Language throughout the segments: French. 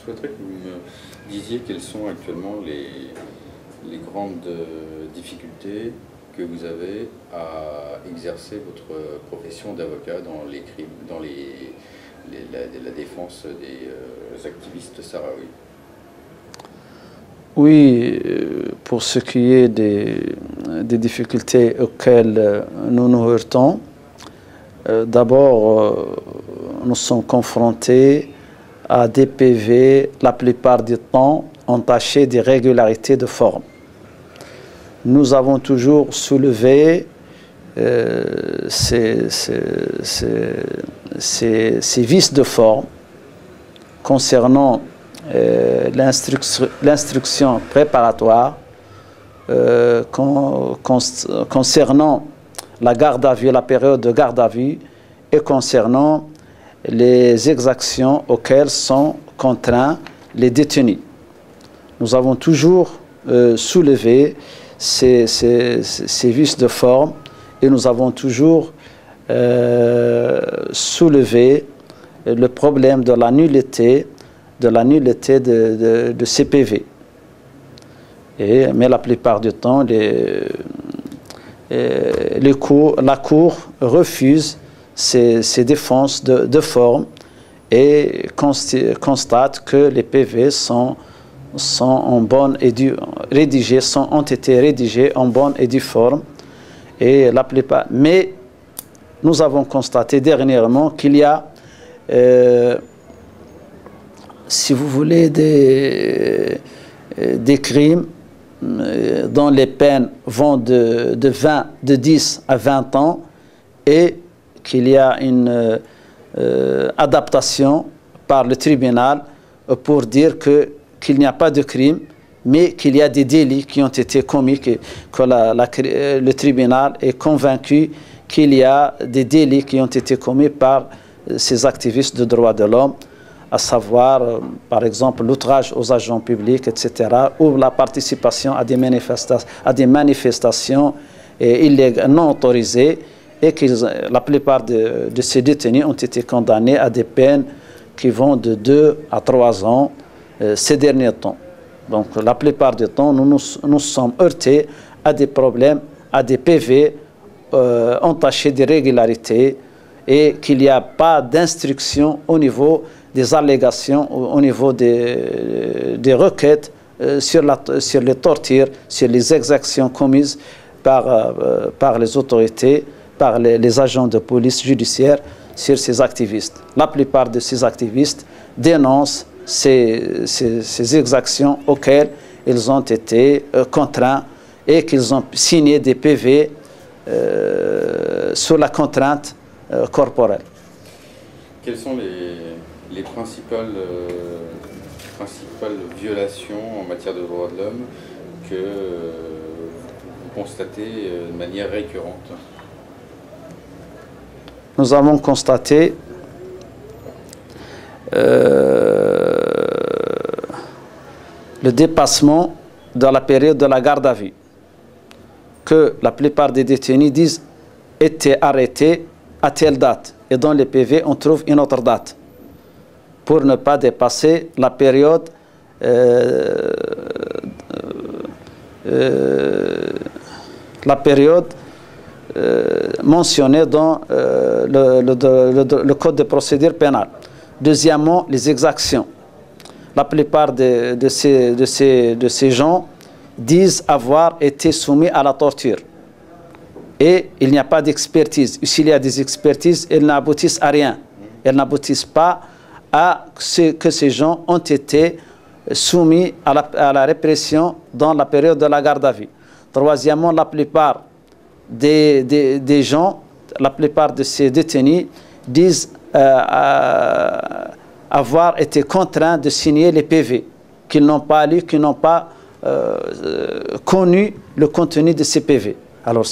souhaiterais que vous me disiez quelles sont actuellement les grandes difficultés que vous avez à exercer votre profession d'avocat dans les crimes, dans la défense des activistes sahraouis. Oui, pour ce qui est des difficultés auxquelles nous nous heurtons, d'abord, nous sommes confrontés à des PV, la plupart du temps, entachés d'irrégularités de forme. Nous avons toujours soulevé ces vices de forme concernant l'instruction préparatoire, concernant la garde à vue, la période de garde à vue, et concernant les exactions auxquelles sont contraints les détenus. Nous avons toujours soulevé ces vices de forme et nous avons toujours soulevé le problème de la nullité de ces PV. Mais la plupart du temps, la Cour refuse ces défenses de forme et constate que les PV ont été rédigés en bonne et due forme. Et la plupart, mais nous avons constaté dernièrement qu'il y a, si vous voulez, des crimes dont les peines vont de 10 à 20 ans et qu'il y a une adaptation par le tribunal pour dire qu'il n'y a pas de crime, mais qu'il y a des délits qui ont été commis, que le tribunal est convaincu qu'il y a des délits qui ont été commis par ces activistes de droits de l'homme, à savoir, par exemple, l'outrage aux agents publics, etc., ou la participation à des manifestations illégales, non autorisées, et que la plupart de ces détenus ont été condamnés à des peines qui vont de 2 à 3 ans ces derniers temps. Donc, la plupart du temps, nous sommes heurtés à des problèmes, à des PV entachés d'irrégularités et qu'il n'y a pas d'instruction au niveau des allégations, au niveau des requêtes sur les tortures, sur les exactions commises par les autorités, par les agents de police judiciaire sur ces activistes. La plupart de ces activistes dénoncent ces exactions auxquelles ils ont été contraints et qu'ils ont signé des PV sous la contrainte corporelle. Quelles sont les principales violations en matière de droits de l'homme que vous constatez de manière récurrente? Nous avons constaté le dépassement de la période de la garde à vue, que la plupart des détenus disent étaient arrêtés à telle date, et dans les PV on trouve une autre date, pour ne pas dépasser la période mentionnée dans le Code de procédure pénale. Deuxièmement, les exactions. La plupart de ces gens disent avoir été soumis à la torture. Et il n'y a pas d'expertise. S'il y a des expertises, elles n'aboutissent à rien. Elles n'aboutissent pas à ce que ces gens ont été soumis à la répression dans la période de la garde à vue. Troisièmement, la plupart des gens, la plupart de ces détenus disent avoir été contraints de signer les PV, qu'ils n'ont pas lu, qu'ils n'ont pas connu le contenu de ces PV. Alors,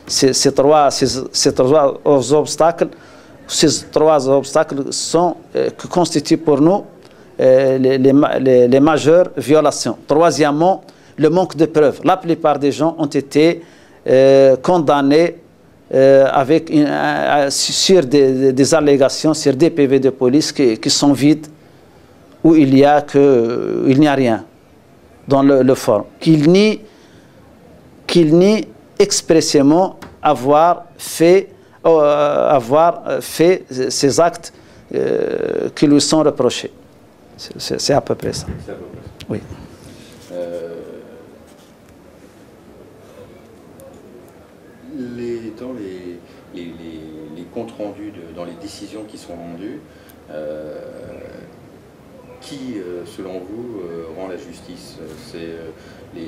ces trois obstacles que constituent pour nous les majeures violations. Troisièmement, le manque de preuves. La plupart des gens ont été condamnés sur des allégations, sur des PV de police qui sont vides, où il n'y a rien dans le forum, qu'il nie expressément avoir fait ces actes qui lui sont reprochés. C'est à peu près ça. C'est à peu près ça. Oui. Dans les comptes rendus, dans les décisions qui sont rendues, qui, selon vous, rend la justice? C'est le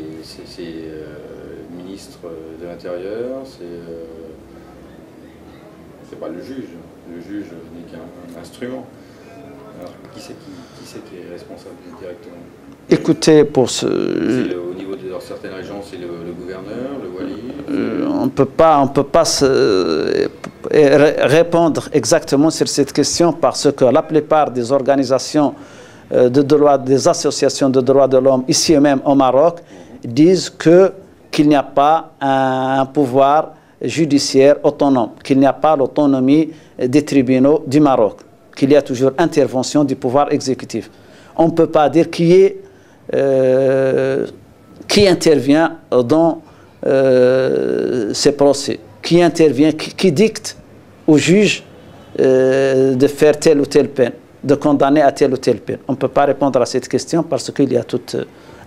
ministre de l'Intérieur, c'est pas le juge. Le juge n'est qu'un instrument. Alors, qui c'est qui est responsable directement? Écoutez, pour ce... Au niveau de certaines régions, c'est le gouverneur, le wali? On peut pas répondre exactement sur cette question parce que la plupart des organisations de droit, des associations de droits de l'homme, ici même au Maroc, disent qu'il n'y a pas un pouvoir judiciaire autonome, qu'il n'y a pas l'autonomie des tribunaux du Maroc, qu'il y a toujours intervention du pouvoir exécutif. On ne peut pas dire qui intervient dans ces procès, qui intervient, qui dicte au juge de faire telle ou telle peine, de condamner à telle ou telle peine. On ne peut pas répondre à cette question parce qu'il y a tout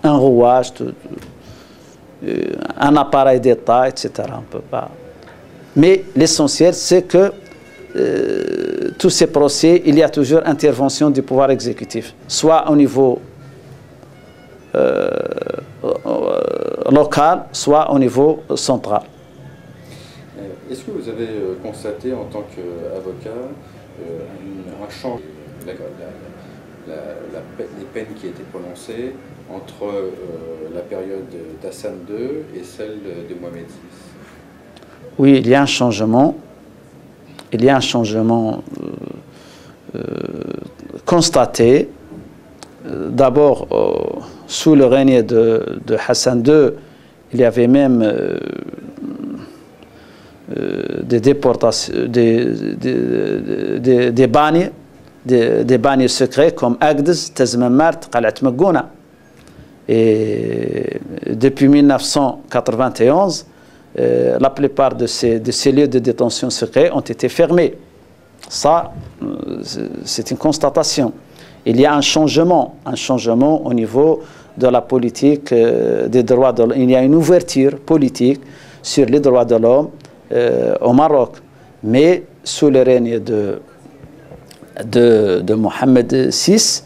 un rouage, un appareil d'État, etc. On peut pas. Mais l'essentiel, c'est que tous ces procès, il y a toujours intervention du pouvoir exécutif, soit au niveau local, soit au niveau central. Est-ce que vous avez constaté en tant qu'avocat un changement, les peines qui étaient prononcées entre la période d'Hassan II et celle de Mohamed VI? Oui, il y a un changement. Il y a un changement constaté. D'abord, sous le règne de Hassan II, il y avait même des déportations, des bagnes secrets comme Agdez, Tazmamart, Qalat Magouna. Et depuis 1991, la plupart de ces lieux de détention secrets ont été fermés. Ça, c'est une constatation. Il y a un changement au niveau de la politique des droits de l'homme. Il y a une ouverture politique sur les droits de l'homme au Maroc. Mais sous le règne de Mohamed VI,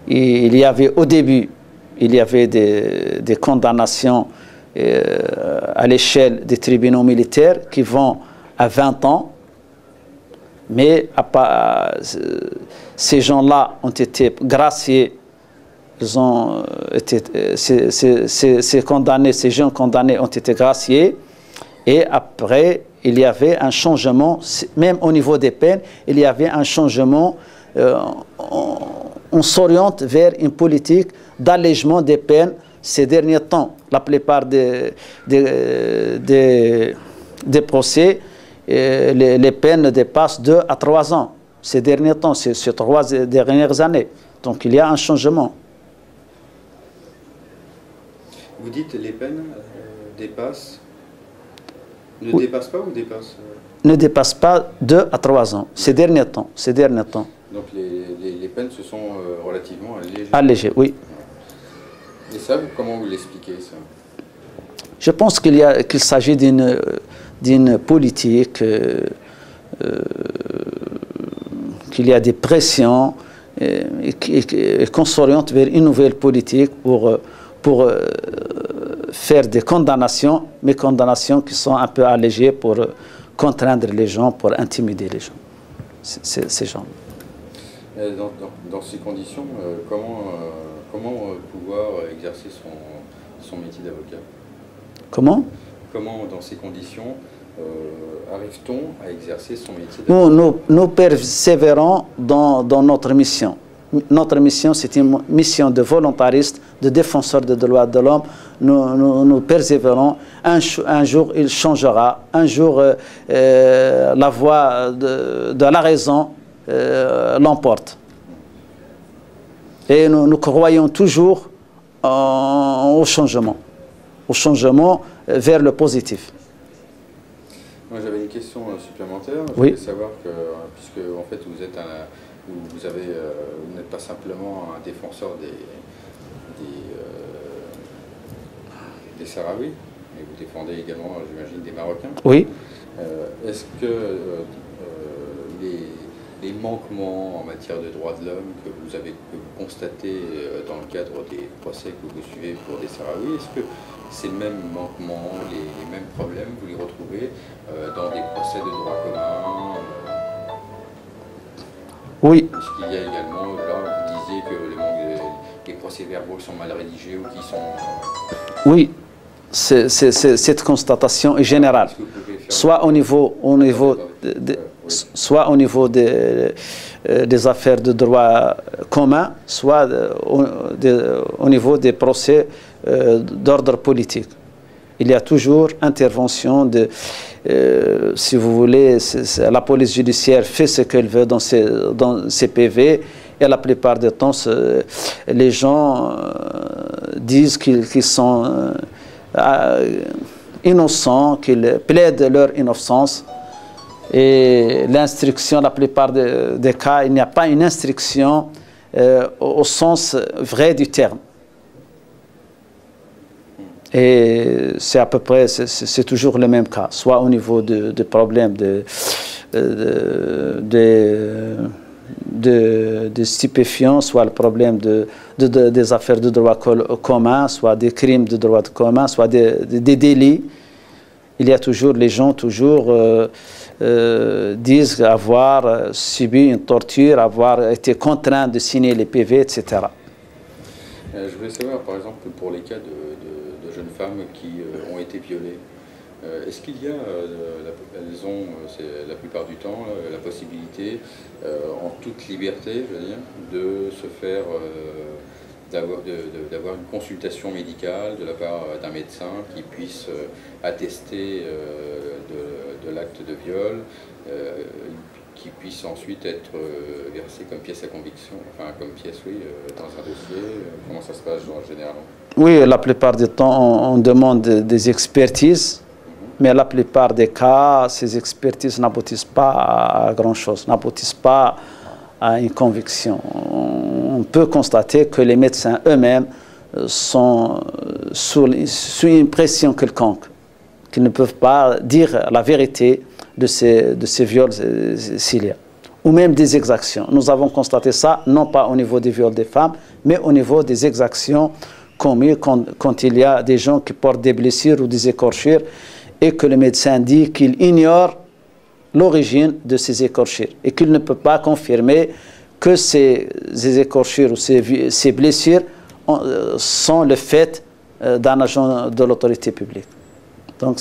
il y avait au début, il y avait des condamnations à l'échelle des tribunaux militaires qui vont à 20 ans, mais ces gens-là ont été graciés, ils ont été, ces jeunes condamnés ont été graciés, et après il y avait un changement, même au niveau des peines, il y avait un changement, on s'oriente vers une politique d'allègement des peines. Ces derniers temps, la plupart des procès, les peines dépassent 2 à 3 ans. Ces derniers temps, ces 3 dernières années. Donc il y a un changement. Vous dites les peines dépassent, dépassent pas ou dépassent Ne dépassent pas 2 à 3 ans. Ces derniers temps. Donc les peines se sont relativement allégées. Allégées, oui. Et ça, comment vous l'expliquez, ça? Je pense qu'il s'agit d'une politique, qu'il y a des pressions et qu'on s'oriente vers une nouvelle politique pour faire des condamnations, mais condamnations qui sont un peu allégées pour contraindre les gens, pour intimider les gens, ces gens. Dans ces conditions, comment pouvoir exercer son métier d'avocat? Comment, dans ces conditions, arrive-t-on à exercer son métier d'avocat? Nous persévérons dans notre mission. Notre mission, c'est une mission de volontariste, de défenseur des droits de l'homme. Nous persévérons. Un jour, il changera. Un jour, la voie de la raison l'emporte. Et nous croyons toujours au changement vers le positif. Moi, j'avais une question supplémentaire. Je Oui. voulais savoir que, puisque en fait vous n'êtes pas simplement un défenseur des Sahraouis, mais vous défendez également, j'imagine, des Marocains. Oui. Est-ce que les manquements en matière de droits de l'homme que vous constatez dans le cadre des procès que vous suivez pour des Sahraouis, est-ce que ces mêmes manquements, les mêmes problèmes, vous les retrouvez dans des procès de droit commun Oui. Est-ce qu'il y a également, là vous disiez que les procès-verbaux sont mal rédigés ou qui sont... Oui, cette constatation est générale. Soit au niveau des affaires de droit commun, soit au niveau des procès d'ordre politique. Il y a toujours intervention si vous voulez, la police judiciaire fait ce qu'elle veut dans ses PV, et la plupart du temps, les gens disent qu'ils sont innocents, qu'ils plaident leur innocence. Et l'instruction, la plupart des cas, il n'y a pas une instruction au sens vrai du terme. Et c'est à peu près, c'est toujours le même cas, soit au niveau de problèmes de stupéfiants, soit le problème des affaires de droit commun, soit des crimes de droit commun, soit des délits. Il y a toujours, les gens disent avoir subi une torture, avoir été contraints de signer les PV, etc. Je voulais savoir, par exemple, pour les cas de jeunes femmes qui ont été violées, est-ce qu'il y a, elles ont la plupart du temps la possibilité, en toute liberté, je veux dire, de se faire, d'avoir une consultation médicale de la part d'un médecin qui puisse attester de l'acte de viol, qui puisse ensuite être versé comme pièce à conviction, enfin comme pièce, oui, dans un dossier. Comment ça se passe en général? Oui, la plupart du temps, on demande des expertises. Mais la plupart des cas, ces expertises n'aboutissent pas à grand-chose, n'aboutissent pas à une conviction. On peut constater que les médecins eux-mêmes sont sous une pression quelconque, qu'ils ne peuvent pas dire la vérité de ces viols s'il y a, ou même des exactions. Nous avons constaté ça, non pas au niveau des viols des femmes, mais au niveau des exactions commises quand il y a des gens qui portent des blessures ou des écorchures, et que le médecin dit qu'il ignore l'origine de ces écorchures et qu'il ne peut pas confirmer que ces écorchures ou ces blessures sont le fait d'un agent de l'autorité publique. Donc,